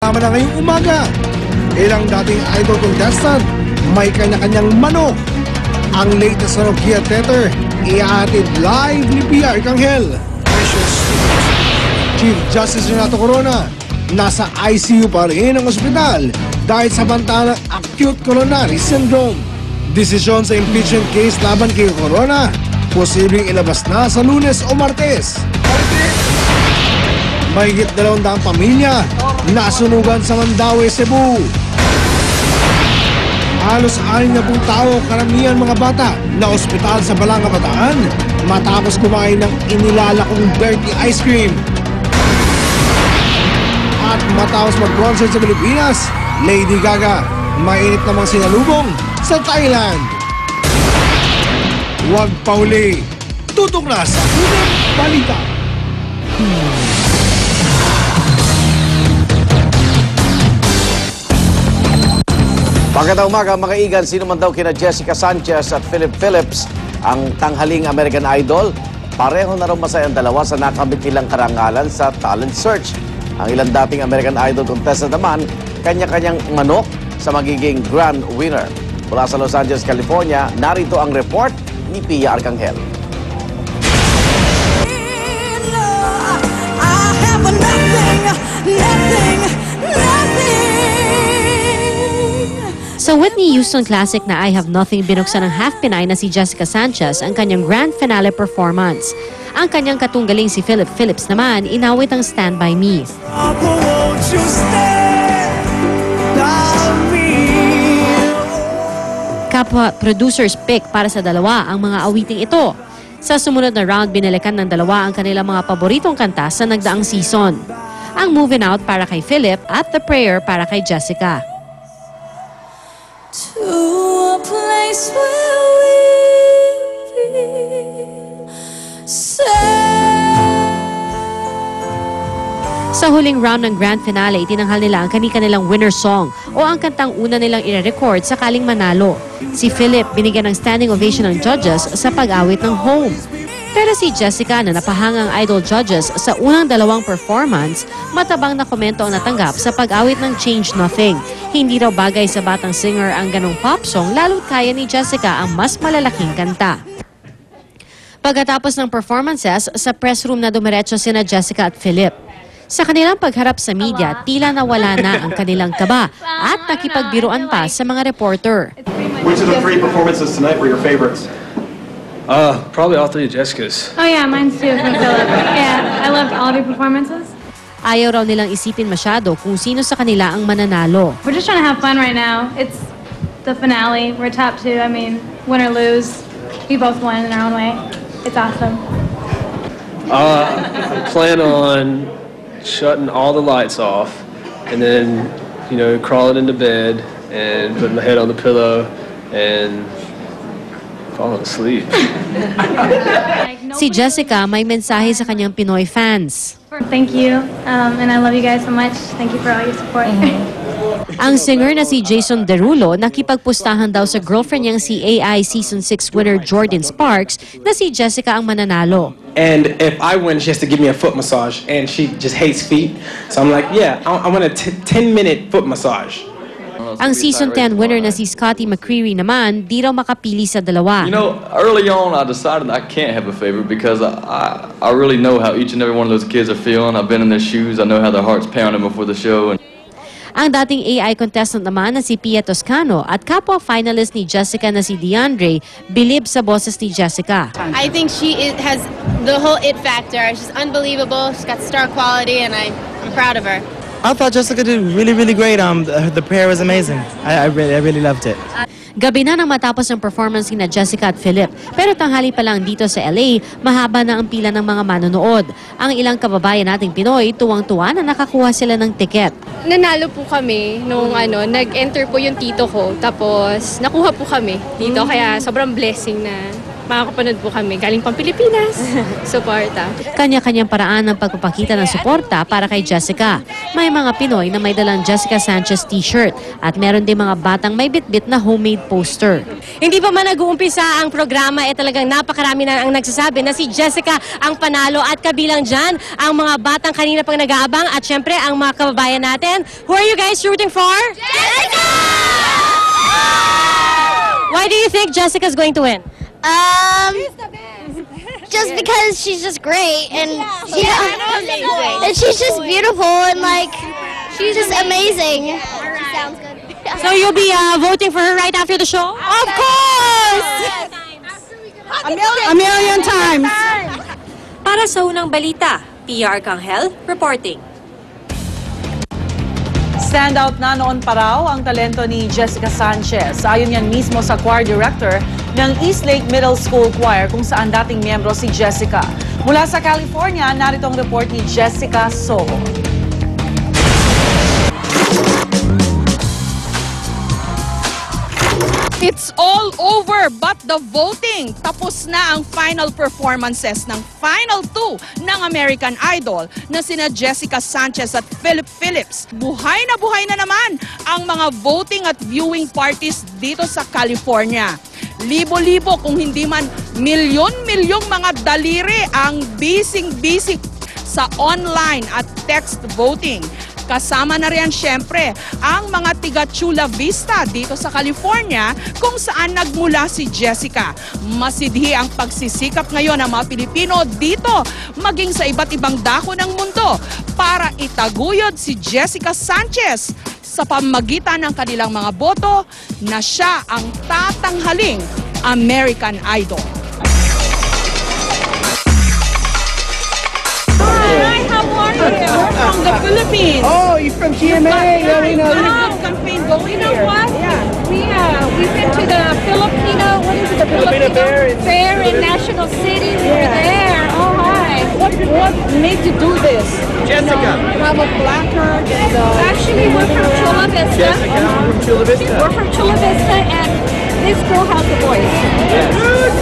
Tama na ngayong umaga, ilang dating idol contestant may kanya-kanyang manok. Ang latest na Nokia Tether, iaatid live ni Pia Arcangel. Chief Justice Renato Corona, nasa ICU pa rin ang ospital dahil sa banta ng acute coronary syndrome. Desisyon sa impeachment case laban kay Corona, posibleng ilabas na sa Lunes o Martes. Mahigit 200 pamilya nasunugan sa Mandaue, Cebu. Halos 60 tao, karamihan mga bata, na ospital sa Balanga, Bataan matapos kumain ng inilalakong dirty ice cream. At matapos mag-concert sa Pilipinas, Lady Gaga, mainit namang sinalubong sa Thailand. Huwag pauli, tutok na sa unang balita. Magandang umaga mga igan, sino man daw kina Jessica Sanchez at Philip Phillips ang tanghaling American Idol? Pareho na rin masaya ang dalawa sa nakamit nilang karangalan sa talent search. Ang ilang dating American Idol contestant naman, kanya-kanyang manok sa magiging grand winner. Mula sa Los Angeles, California, narito ang report ni Pia Arcangel. Sa Whitney Houston Classic na I Have Nothing, binuksan ng half Pinay na si Jessica Sanchez ang kanyang grand finale performance. Ang kanyang katunggaling si Philip Phillips naman, inawit ang Stand By Me. Kapwa producers pick para sa dalawa ang mga awiting ito. Sa sumunod na round, binalikan ng dalawa ang kanilang mga paboritong kanta sa nagdaang season. Ang Moving Out para kay Philip at The Prayer para kay Jessica. To a place where we'll be safe. Sa huling round ng grand finale, itinanghal nila ang kanilang winner song o ang kantang una nilang i-record sakaling manalo. Si Philip binigyan ng standing ovation ng judges sa pag-awit ng Home. Pero si Jessica na napahangang idol judges sa unang dalawang performance, matabang na komento ang natanggap sa pag-awit ng Change Nothing. Hindi raw bagay sa batang singer ang ganong pop song, lalo't kaya ni Jessica ang mas malalaking kanta. Pagkatapos ng performances, sa press room na dumiretso sina Jessica at Philip. Sa kanilang pagharap sa media, tila nawala na ang kanilang kaba at nakipagbiruan pa sa mga reporter. Which of the three performances tonight were your favorites? Probably all three of Jessica's. Oh yeah, mine's too from Philip. Yeah, I loved all of your performances. Ayaw raw nilang isipin masyado kung sino sa kanila ang mananalo. We're just trying to have fun right now. It's the finale. We're top two. I mean, win or lose, we both won in our own way. It's awesome. I plan on shutting all the lights off and then, crawling into bed and putting my head on the pillow and falling asleep. Si Jessica may mensahe sa kanyang Pinoy fans. Thank you, and I love you guys so much. Thank you for all your support. Ang singer na si Jason Derulo nakipagpustahan daw sa girlfriend niyang si AI Season 6 winner Jordan Sparks na si Jessica ang mananalo. And if I win, she has to give me a foot massage, and she just hates feet. So I'm like, yeah, I want a 10-minute foot massage. Ang Season 10 winner na si Scotty McCreery naman, di raw makapili sa dalawa. Early on I decided I can't have a favorite because I really know how each and every one of those kids are feeling. I've been in their shoes. I know how their hearts pounding before the show. Ang dating AI contestant naman na si Pia Toscano at kapwa finalist ni Jessica na si DeAndre, bilib sa boses ni Jessica. I think she has the whole it factor. She's unbelievable. She's got star quality, and I'm proud of her. I thought Jessica did really, really great. The prayer was amazing. I really loved it. Gabi na nang matapos ang performance ni Jessica at Philip. Pero tanghali pa lang dito sa LA, mahaba na ang pila ng mga manonood. Ang ilang kababayan nating Pinoy, tuwang-tuwa na nakakuha sila ng tiket. Nanalo po kami nung nag-enter po yung tito ko. Tapos nakuha po kami dito. Kaya sobrang blessing na makakapanood po kami. Galing pang Pilipinas. Suporta. Kanya-kanyang paraan ng pagpapakita ng suporta para kay Jessica. May mga Pinoy na may dalang Jessica Sanchez t-shirt at meron din mga batang may bitbit na homemade poster. Hindi pa man nag-uumpisa ang programa, talagang napakarami na ang nagsasabi na si Jessica ang panalo at kabilang dyan ang mga batang kanina pang nag-aabang at syempre ang mga kababayan natin. Who are you guys rooting for? Jessica! Why do you think Jessica's going to win? Just because she's just great and she's just beautiful and like she's just amazing. Sounds good. So you'll be voting for her right after the show? Of course! A million times! Para sa unang balita, PR Kanghel reporting. Standout na noon pa raw ang talento ni Jessica Sanchez. Ayon yan mismo sa choir director ng Eastlake Middle School Choir kung saan dating miyembro si Jessica. Mula sa California, narito ang report ni Jessica Soho. It's all over but the voting. Tapos na ang final performances ng Final 2 ng American Idol na sina Jessica Sanchez at Philip Phillips. Buhay na naman ang mga voting at viewing parties dito sa California. Libo-libo kung hindi man milyon-milyong mga daliri ang busy sa online at text voting. Kasama na riyan syempre ang mga tiga Chula Vista dito sa California kung saan nagmula si Jessica. Masidhi ang pagsisikap ngayon ng mga Pilipino dito maging sa iba't ibang dako ng mundo para itaguyod si Jessica Sanchez sa pamamagitan ng kanilang mga boto na siya ang tatanghaling American Idol. Hi, how are you? We're from the Philippines. Oh, you're from GMA. Yeah, we know. Campaign going You know what? We've been to the Filipino, what is it, the Filipino Fair in National City. We were there. Oh, hi. What made you do this? Jessica. You have a placard and Actually, we're from Chula Vista. Jessica from Chula Vista. We're from Chula Vista, and this girl has a voice. Yes.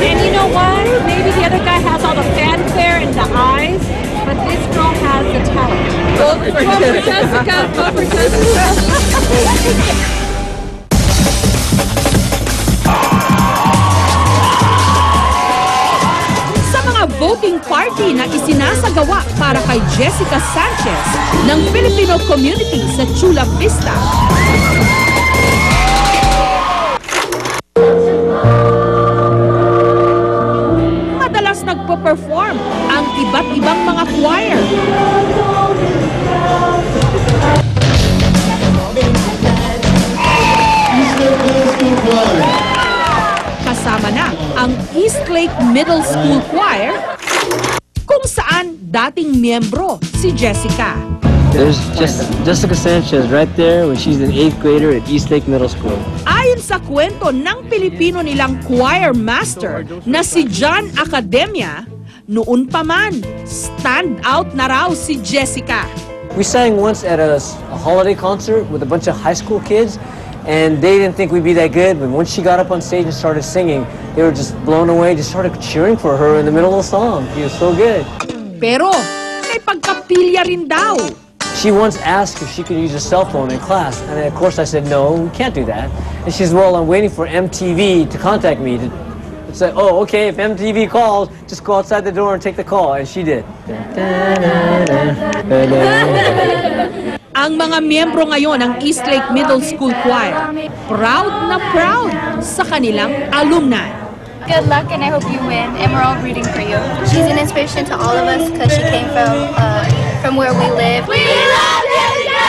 And you know what? Maybe the other guy has all the fanfare and the eyes, but this girl has the talent. Vote for Jessica. Vote for Jessica. Sa mga voting party na isinasagawa para kay Jessica Sanchez ng Filipino community sa Chula Vista. Madalas nagpo-perform ang iba't ibang mga choir. Kasama na ang Eastlake Middle School Choir kung saan dating miyembro si Jessica. There's Jessica Sanchez right there when she's an 8th grader at Eastlake Middle School. Ayon sa kwento ng Pilipino nilang choir master na si John Academia, noon pa man, stand out na raw si Jessica. We sang once at a holiday concert with a bunch of high school kids, and they didn't think we'd be that good, but once she got up on stage and started singing, they were just blown away, just started cheering for her in the middle of the song. She was so good. Pero may pagkapilya rin daw. She once asked if she could use a cell phone in class, and of course I said, no, we can't do that. And she says, well, I'm waiting for MTV to contact me to say, oh, okay, if MTV calls, just go outside the door and take the call, and she did. Ang mga miyembro ngayon ng Eastlake Middle School Choir, proud na proud sa kanilang alumni. Good luck and I hope you win and we're all rooting for you. She's an inspiration to all of us because she came from where we live. We love Jessica!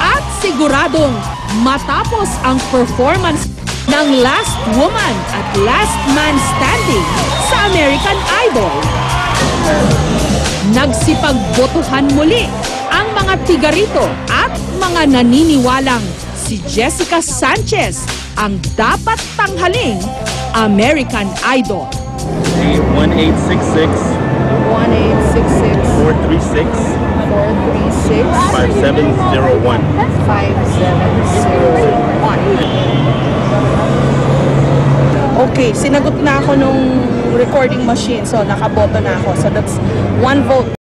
At siguradong matapos ang performance ng Last Woman at Last Man Standing sa American Idol, nagsipagbotohan muli ang mga tiga rito at mga naniniwalang si Jessica Sanchez ang dapat tanghaling American Idol. 1866 1866 436 436 5701. 5701. Okay, sinagot na ako nung recording machine, so nakaboto na ako. So that's 1 vote.